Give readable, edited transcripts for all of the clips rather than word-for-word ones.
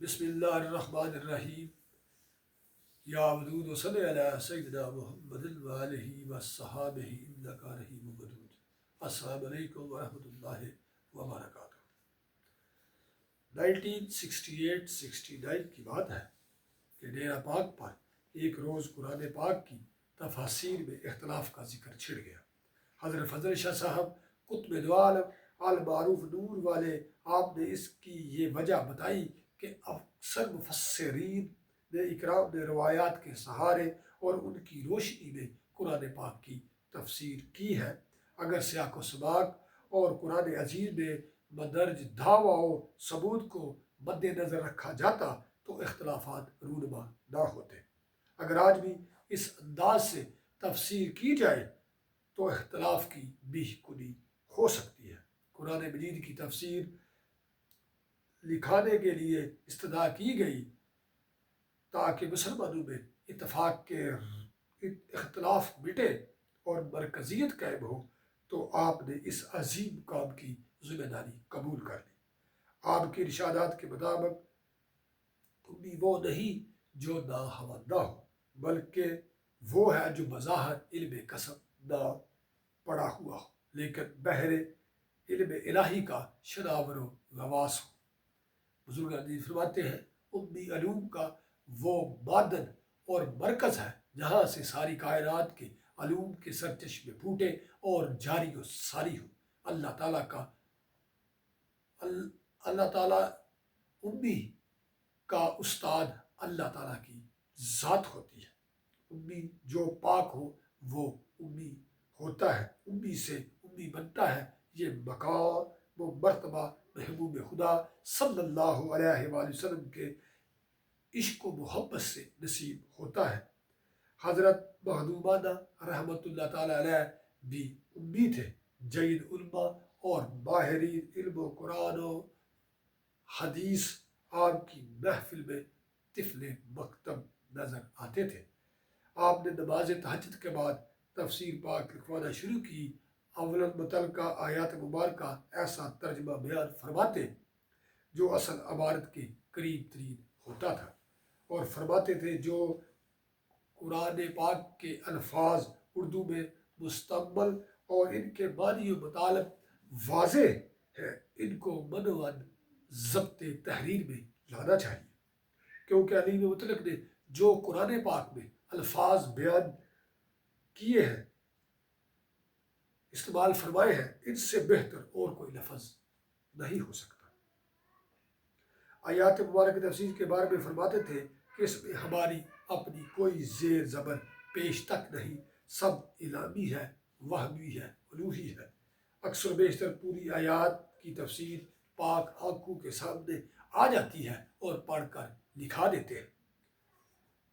بسم اللہ الرحمن الرحیم یا ودود و صلی علی سیدنا محمد وآلہ وصحابہ انک رحیم ودود۔ السلام علیکم ورحمۃ اللہ وبرکاتہ۔ 1968-69 کی بات ہے کہ ڈیرہ پاک پر ایک روز قرآن پاک کی تفاسیر میں اختلاف کا ذکر چھڑ گیا۔ حضرت فضل شاہ صاحب قطب دو عالم المعروف نور والے، آپ نے اس کی یہ وجہ بتائی کہ اکثر مفسرین نے اکرام نے روایات کے سہارے اور ان کی روشنی میں قرآن پاک کی تفسیر کی ہے۔ اگر سیاق و سباق اور قرآن عزیز میں مدرج دعویٰ و ثبوت کو مد نظر رکھا جاتا تو اختلافات رونما نہ ہوتے۔ اگر آج بھی اس انداز سے تفسیر کی جائے تو اختلاف کی بیح کنی ہو سکتی ہے۔ قرآن مجید کی تفسیر لکھانے کے لیے استدعا کی گئی تاکہ مسلمانوں میں اتفاق کے اختلاف مٹے اور مرکزیت قائم ہو، تو آپ نے اس عظیم کام کی ذمہ داری قبول کر لی۔ آپ کے ارشادات کے مطابق امی وہ نہیں جو ناخواندہ ہو، بلکہ وہ ہے جو بظاہر علم کسب نہ پڑا ہوا ہو لیکن بحر علم الہی کا شناور و غواص ہو۔ بزرگ حدیث فرماتے ہیں امی علوم کا وہ معدن اور مرکز ہے جہاں سے ساری کائنات کے علوم کے سرچشمے پھوٹے اور جاری و ساری ہو۔ اللہ تعالیٰ امی کا استاد اللہ تعالیٰ کی ذات ہوتی ہے۔ امی جو پاک ہو وہ امی ہوتا ہے، امی سے امی بنتا ہے۔ یہ مقام و مرتبہ محبوب خدا صلی اللہ علیہ وآلہ وسلم کے عشق و محبت سے نصیب ہوتا ہے۔ حضرت مخدومانہ رحمۃ اللہ تعالیٰ علیہ بھی امی تھے۔ جید علماء اور ماہرین علم و قرآن و حدیث آپ کی محفل میں طفل مکتب نظر آتے تھے۔ آپ نے نماز تہجد کے بعد تفسیر پاک لکھوانا شروع کی۔ اول متعلقہ آیات مبارکہ ایسا ترجمہ بیان فرماتے جو اصل عبارت کے قریب ترین ہوتا تھا، اور فرماتے تھے جو قرآن پاک کے الفاظ اردو میں مستعمل اور ان کے معنی و مطالب واضح ہے، ان کو منوان ضبط تحریر میں لانا چاہیے، کیونکہ علیم مطلق نے جو قرآن پاک میں الفاظ بیان کیے ہیں، استعمال فرمائے ہیں، ان سے بہتر اور کوئی لفظ نہیں ہو سکتا۔ آیات مبارک تفسیر کے بارے میں فرماتے تھے کہ اس میں ہماری اپنی کوئی زیر زبر پیش تک نہیں، سب الہامی ہے، وہمی ہے، الوحی ہے۔ اکثر بیشتر پوری آیات کی تفسیر پاک آنکھوں کے سامنے آ جاتی ہے اور پڑھ کر لکھا دیتے ہیں۔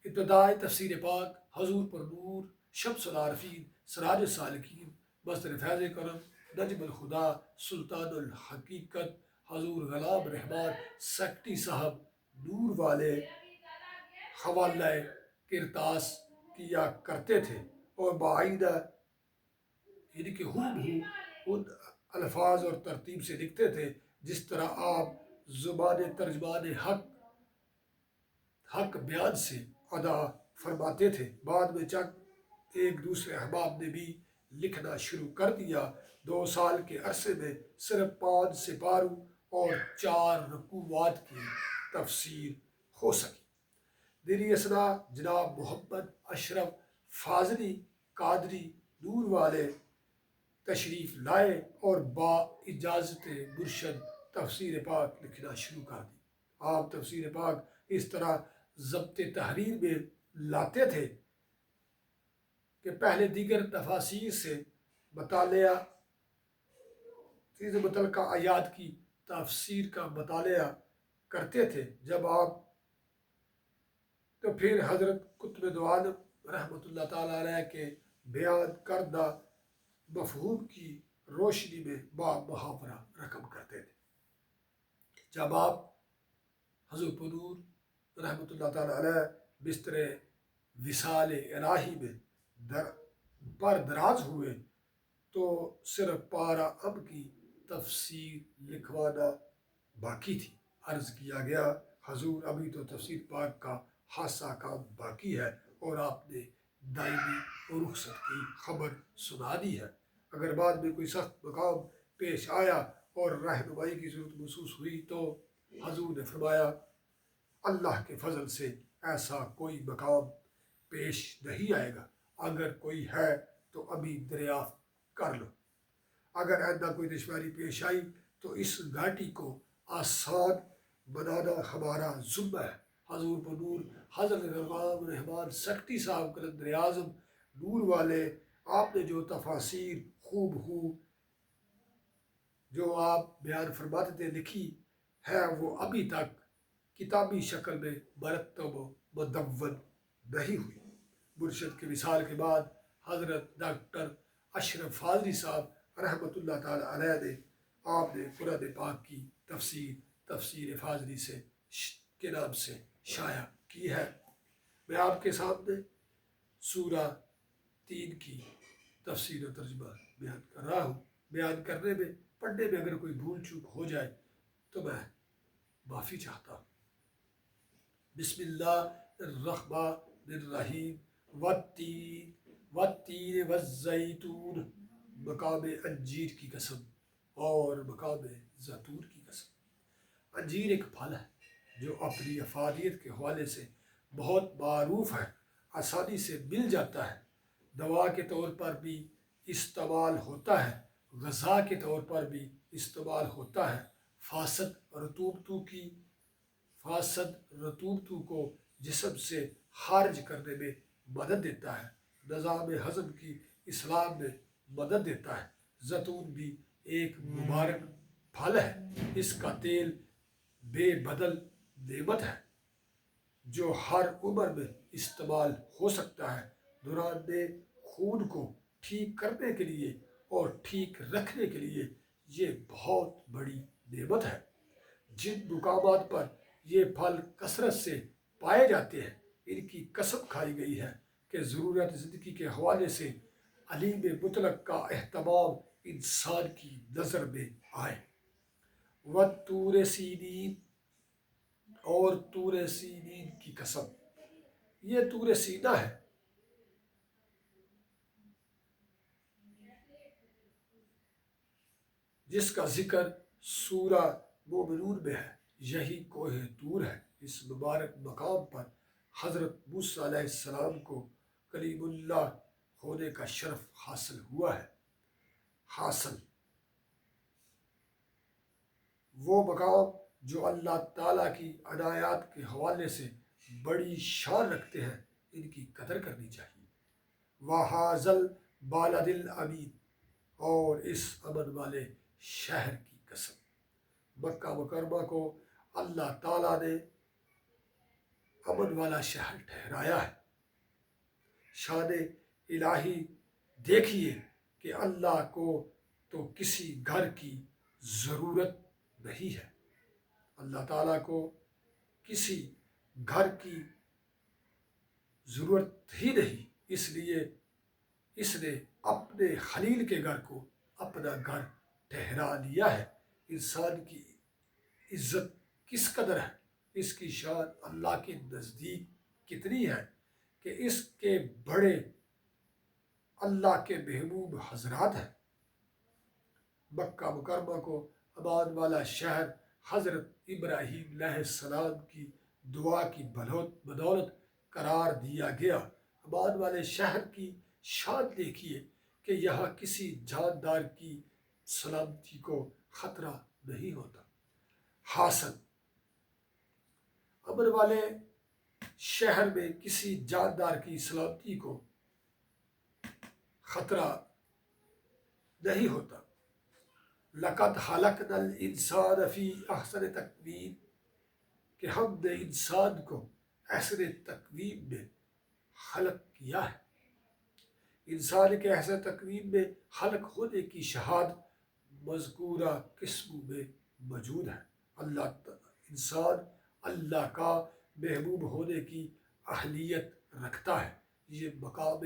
ابتدائے تفسیر پاک حضور پر نور، شمس العارفین، سراج السالکین، مصدر فیض کرم، نجم الخدا، سلطان الحقیقت حضور غلام رحمان سیکٹری صاحب نور والے حوالہ کرتاس کیا کرتے تھے اور باعثہ یعنی کہ ہو ان الفاظ اور ترتیب سے لکھتے تھے جس طرح آپ زبان ترجمان حق بیان سے ادا فرماتے تھے۔ بعد میں چند ایک دوسرے احباب نے بھی لکھنا شروع کر دیا۔ 2 سال کے عرصے میں صرف 5 سپاروں اور 4 رکوعات کی تفسیر ہو سکی۔ دینی اسنا جناب محمد اشرف فاضلی قادری نور والے تشریف لائے اور با اجازت مرشد تفسیر پاک لکھنا شروع کر دی۔ آپ تفسیر پاک اس طرح ضبط تحریر میں لاتے تھے کہ پہلے دیگر تفاسیر سے مطالعہ متعلقہ آیات کی تفسیر کا مطالعہ کرتے تھے، جب آپ تو پھر حضرت قطب دو عالم رحمۃ اللہ تعالیٰ علیہ کے بیان کردہ مفہوم کی روشنی میں محاورہ رقم کرتے تھے۔ جب آپ حضور پنور رحمۃ اللہ تعالیٰ علیہ بستر وصال الہی میں پر دراز ہوئے تو صرف پارہ اب کی تفسیر لکھوانا باقی تھی۔ عرض کیا گیا حضور ابھی تو تفسیر پاک کا خاصا کام باقی ہے اور آپ نے دائمی رخصت کی خبر سنا دی ہے۔ اگر بعد میں کوئی سخت مقام پیش آیا اور رہنمائی کی ضرورت محسوس ہوئی تو حضور نے فرمایا اللہ کے فضل سے ایسا کوئی مقام پیش نہیں آئے گا، اگر کوئی ہے تو ابھی دریافت کر لو۔ اگر آئندہ کوئی دشواری پیش آئی تو اس گھاٹی کو آسان بنانا ہمارا ذمہ ہے۔ حضور بنور حضرت غلام رحمان سکتی صاحب قلندر اعظم نور والے، آپ نے جو تفاسیر خوب جو آپ بیان فرماتے تھے لکھی ہے، وہ ابھی تک کتابی شکل میں مرتب و مدون نہیں ہوئی۔ مرشد کی مثال کے بعد حضرت ڈاکٹر اشرف فاضلی صاحب رحمۃ اللہ تعالی علیہ نے آپ نے قرآن پاک کی تفسیر فاضلی کے نام سے شائع کی ہے۔ میں آپ کے سامنے سورہ 3 کی تفسیر و ترجمہ بیان کر رہا ہوں۔ بیان کرنے میں پڑھنے میں اگر کوئی بھول چوک ہو جائے تو میں معافی چاہتا ہوں۔ بسم اللہ الرحمن الرحیم۔ والتین والزیتون، مقام انجیر کی قسم اور مقام زیتون کی قسم۔ انجیر ایک پھل ہے جو اپنی افادیت کے حوالے سے بہت معروف ہے، آسانی سے مل جاتا ہے، دوا کے طور پر بھی استعمال ہوتا ہے، غذا کے طور پر بھی استعمال ہوتا ہے، فاسد رطوبتوں کو جسم سے خارج کرنے میں مدد دیتا ہے، نظام ہضم کی اصلاح میں مدد دیتا ہے۔ زیتون بھی ایک مبارک پھل ہے، اس کا تیل بے بدل نعمت ہے جو ہر عمر میں استعمال ہو سکتا ہے۔ دوران خون کو ٹھیک کرنے کے لیے اور ٹھیک رکھنے کے لیے یہ بہت بڑی نعمت ہے۔ جن مقامات پر یہ پھل کثرت سے پائے جاتے ہیں ان کی قسم کھائی گئی ہے کہ ضرورت زندگی کے حوالے سے علیم مطلق کا اہتمام انسان کی نظر میں آئے۔ وطور سینین، اور طور سینین کی قسم، یہ طور سینہ ہے جس کا ذکر سورہ مومنون میں ہے، یہی کوہ طور ہے۔ اس مبارک مقام پر حضرت موسیٰ علیہ السلام کو کلیم اللہ ہونے کا شرف حاصل ہوا ہے۔ وہ مقام جو اللہ تعالیٰ کی عنایات کے حوالے سے بڑی شان رکھتے ہیں، ان کی قدر کرنی چاہیے۔ وَهَٰذَا الْبَلَدِ الْأَمِينِ، اور اس امن والے شہر کی قسم۔ مکہ مکرمہ کو اللہ تعالیٰ نے امن والا شہر ٹھہرایا ہے۔ شان الہی دیکھیے کہ اللہ کو تو کسی گھر کی ضرورت نہیں ہے، اللہ تعالیٰ کو کسی گھر کی ضرورت ہی نہیں، اس لیے اس نے اپنے خلیل کے گھر کو اپنا گھر ٹھہرا لیا ہے۔ انسان کی عزت کس قدر ہے، اس کی شان اللہ کے نزدیک کتنی ہے کہ اس کے بڑے اللہ کے محبوب حضرات ہیں۔ مکہ مکرمہ کو امان والا شہر حضرت ابراہیم علیہ السلام کی دعا کی بدولت قرار دیا گیا۔ امان والے شہر کی شان دیکھیے کہ یہاں کسی جاندار کی سلامتی کو خطرہ نہیں ہوتا۔ حاصل، امن والے شہر میں کسی جاندار کی سلامتی کو خطرہ نہیں ہوتا۔ لَقَدْ خَلَقْنَا الْإِنسَانَ فِي أَحْسَنِ تَقْوِيمٍ، کہ ہم نے انسان کو احسن تقویم میں خلق کیا ہے۔ انسان کے احسن تقویم میں خلق ہونے کی شہادت مذکورہ قسم میں موجود ہے۔ انسان اللہ کا محبوب ہونے کی اہلیت رکھتا ہے۔ یہ مقام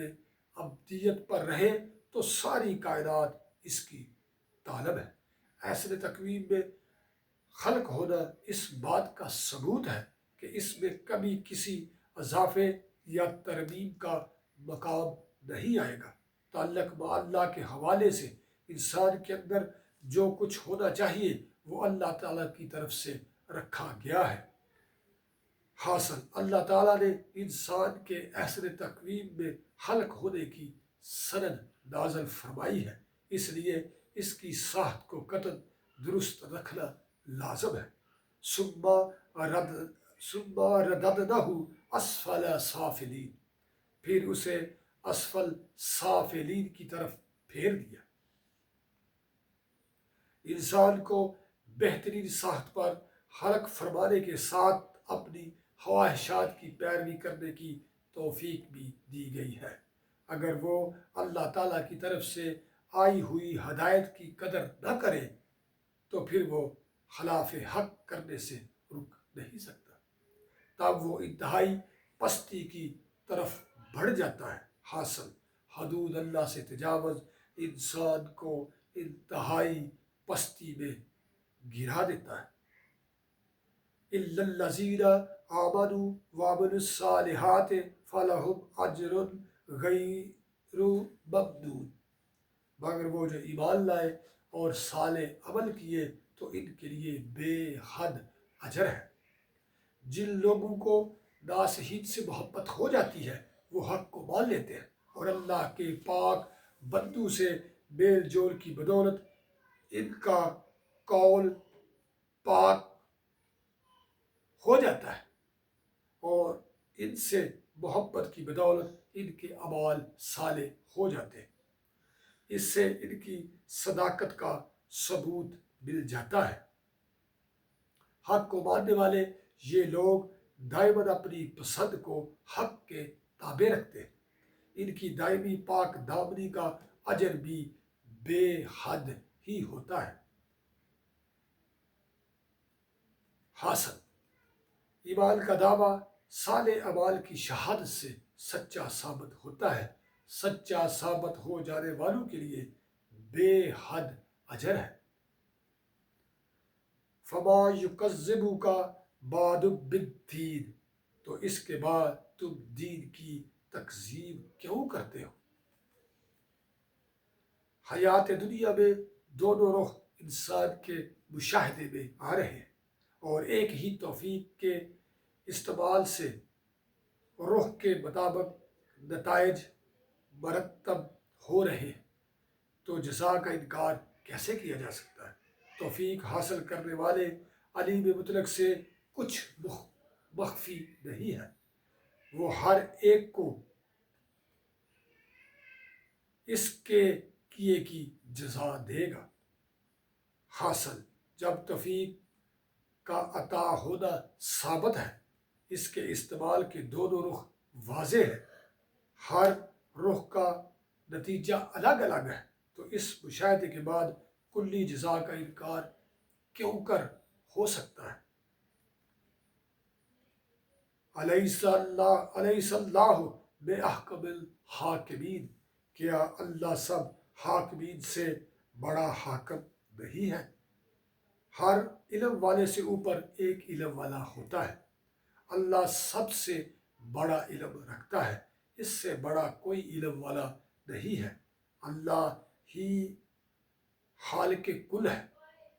ابدیت پر رہے تو ساری کائنات اس کی طالب ہے۔ احسن تقویم میں خلق ہونا اس بات کا ثبوت ہے کہ اس میں کبھی کسی اضافے یا ترمیم کا مقام نہیں آئے گا۔ تعلق با اللہ کے حوالے سے انسان کے اندر جو کچھ ہونا چاہیے وہ اللہ تعالیٰ کی طرف سے رکھا گیا ہے۔ حاصل اللہ تعالیٰ نے انسان کے احسن تقویم میں خلق ہونے کی سند نازل فرمائی ہے، اس لیے اس کی ساخت کو قطعاً درست رکھنا لازم ہے۔ ثم رددنہ اسفل سافلین، پھر اسے اسفل سافلین کی طرف پھیر دیا۔ انسان کو بہترین ساخت پر خلق فرمانے کے ساتھ اپنی خواہشات کی پیروی کرنے کی توفیق بھی دی گئی ہے۔ اگر وہ اللہ تعالیٰ کی طرف سے آئی ہوئی ہدایت کی قدر نہ کرے تو پھر وہ خلاف حق کرنے سے رک نہیں سکتا، تب وہ انتہائی پستی کی طرف بڑھ جاتا ہے۔ حاصل حدود اللہ سے تجاوز انسان کو انتہائی پستی میں گرا دیتا ہے۔ اِلَّا الَّذِينَ آمَنُوا وَعَمِلُوا الصَّالِحَاتِ فَلَهُمْ أَجْرٌ غَيْرُ مَمْنُونٍ، مگر وہ جو ایمان لائے اور صالح عمل کیے تو ان کے لیے بے حد اجر ہے۔ جن لوگوں کو ناصحین سے محبت ہو جاتی ہے وہ حق کو مان لیتے ہیں اور اللہ کے پاک بندوں سے میل جول کی بدولت ان کا قول پاک ہو جاتا ہے، اور ان سے محبت کی بدولت ان کے اعمال صالح ہو جاتے ہیں۔ اس سے ان کی صداقت کا ثبوت مل جاتا ہے۔ حق کو ماننے والے یہ لوگ دائماً اپنی پسند کو حق کے تابع رکھتے ہیں، ان کی دائمی پاک دامنی کا اجر بھی بے حد ہی ہوتا ہے۔ حاصل ایمان کا دعویٰ صالح اعمال کی شہادت سے سچا ثابت ہوتا ہے، سچا ثابت ہو جانے والوں کے لیے بے حد اجر ہے۔ فما یکذبک بعد بالدین، تو اس کے بعد تم دین کی تکذیب کیوں کرتے ہو؟ حیات دنیا میں دونوں رخ انسان کے مشاہدے میں آ رہے ہیں، اور ایک ہی توفیق کے استعمال سے رخ کے مطابق نتائج مرتب ہو رہے ہیں، تو جزا کا انکار کیسے کیا جا سکتا ہے؟ توفیق حاصل کرنے والے علیم مطلق سے کچھ مخفی نہیں ہے، وہ ہر ایک کو اس کے کیے کی جزا دے گا۔ حاصل جب توفیق کا عطا ہونا ثابت ہے، اس کے استعمال کے دونوں رخ واضح ہیں، ہر رخ کا نتیجہ الگ الگ ہے، تو اس مشاہدے کے بعد کلی جزا کا انکار کیوں کر ہو سکتا ہے؟ الیس اللہ بأحکم الحاکمین، کیا اللہ سب حاکمین سے بڑا حاکم نہیں ہے؟ ہر علم والے سے اوپر ایک علم والا ہوتا ہے، اللہ سب سے بڑا علم رکھتا ہے، اس سے بڑا کوئی علم والا نہیں ہے۔ اللہ ہی خالق کل ہے،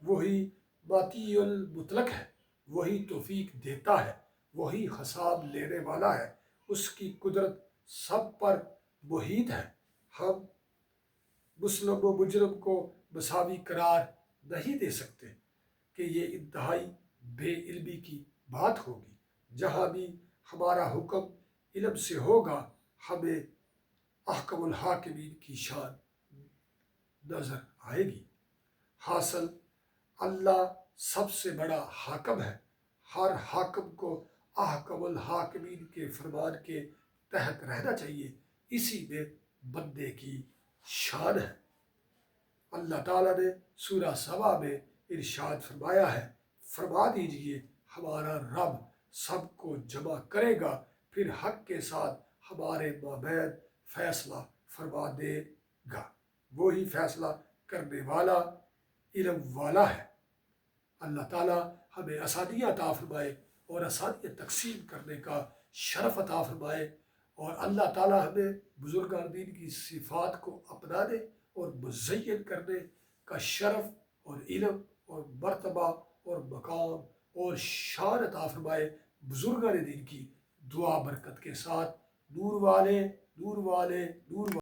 وہی باطی المطلق ہے، وہی توفیق دیتا ہے، وہی حساب لینے والا ہے، اس کی قدرت سب پر محیط ہے۔ ہم مسلم و مجرم کو مساوی قرار نہیں دے سکتے کہ یہ انتہائی بے علمی کی بات ہوگی۔ جہاں بھی ہمارا حکم علم سے ہوگا ہمیں احکم الحاکمین کی شان نظر آئے گی۔ حاصل اللہ سب سے بڑا حاکم ہے، ہر حاکم کو احکم الحاکمین کے فرمان کے تحت رہنا چاہیے، اسی میں بندے کی شان ہے۔ اللہ تعالیٰ نے سورہ سبا میں ارشاد فرمایا ہے، فرما دیجئے ہمارا رب سب کو جمع کرے گا، پھر حق کے ساتھ ہمارے مابین فیصلہ فرما دے گا، وہی فیصلہ کرنے والا علم والا ہے۔ اللہ تعالیٰ ہمیں آسانیاں عطا فرمائے، اور آسانیاں تقسیم کرنے کا شرف عطا فرمائے، اور اللہ تعالیٰ ہمیں بزرگان دین کی صفات کو اپنانے اور مزین کرنے کا شرف اور علم اور مرتبہ اور مقام اور شان عطا فرمائے۔ بزرگان دین کی دعا برکت کے ساتھ نور والے نور والے نور والے